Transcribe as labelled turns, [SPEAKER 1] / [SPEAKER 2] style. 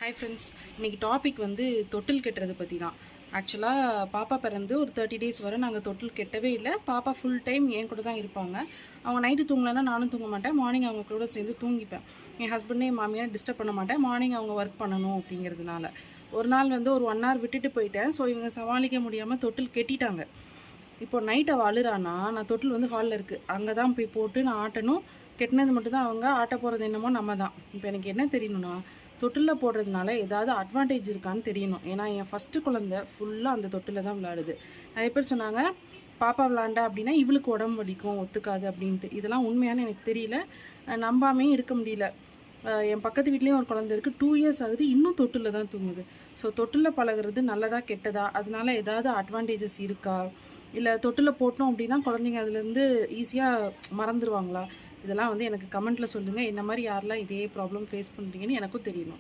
[SPEAKER 1] Hi friends, இன்றைக்கி topic வந்து தொட்டில் கட்டுறது பற்றி தான். ஆக்சுவலாக பாப்பா பிறந்து ஒரு 30 டேஸ் வரை நாங்கள் தொட்டில் கட்டவே இல்லை. பாப்பா ஃபுல் டைம் என் கூட தான் இருப்பாங்க. அவங்க நைட்டு தூங்கலைன்னா நானும் தூங்க மாட்டேன். மார்னிங் அவங்க கூட சேர்ந்து தூங்கிப்பேன். என் ஹஸ்பண்டே என் மாமியார் டிஸ்டர்ப் பண்ண மாட்டேன். மார்னிங் அவங்க ஒர்க் பண்ணணும் அப்படிங்கிறதுனால ஒரு நாள் வந்து ஒரு 1 hour விட்டுட்டு போயிட்டேன். ஸோ இவங்க சமாளிக்க முடியாமல் தொட்டில் கட்டிட்டாங்க. இப்போ நைட் அவள் அழுறானா, நான் தொட்டில் வந்து ஹாலில் இருக்குது, அங்கே தான் போய் போட்டு நான் ஆட்டணும். கெட்டினது மட்டும்தான் அவங்க, ஆட்ட போகிறது என்னமோ நம்ம தான். இப்போ எனக்கு என்ன தெரியணும்னா, தொட்டிலில் போடுறதுனால ஏதாவது அட்வான்டேஜ் இருக்கான்னு தெரியணும். ஏன்னா என் ஃபஸ்ட்டு குழந்தை ஃபுல்லாக அந்த தொட்டிலில் தான் விளையாடுது. நிறைய பேர் சொன்னாங்க பாப்பா விளாண்டா அப்படின்னா இவளுக்கு உடம்பு வலிக்கும், ஒத்துக்காது அப்படின்ட்டு. இதெல்லாம் உண்மையானு எனக்கு தெரியல, நம்பாமே இருக்க முடியல. என் பக்கத்து வீட்லேயும் ஒரு குழந்தை இருக்குது, 2 years ஆகுது, இன்னும் தொட்டிலில் தான் தூங்குது. ஸோ தொட்டிலில் பழகிறது நல்லதா கெட்டதா, அதனால ஏதாவது அட்வான்டேஜஸ் இருக்கா, இல்லை தொட்டிலில் போட்டோம் அப்படின்னா குழந்தைங்க அதுலேருந்து ஈஸியாக மறந்துடுவாங்களா? இதெல்லாம் வந்து எனக்கு கமெண்ட்டில் சொல்லுங்கள். என்ன மாதிரி யாரெல்லாம் இதே ப்ராப்ளம் ஃபேஸ் பண்ணுறீங்கன்னு எனக்கும் தெரியணும்.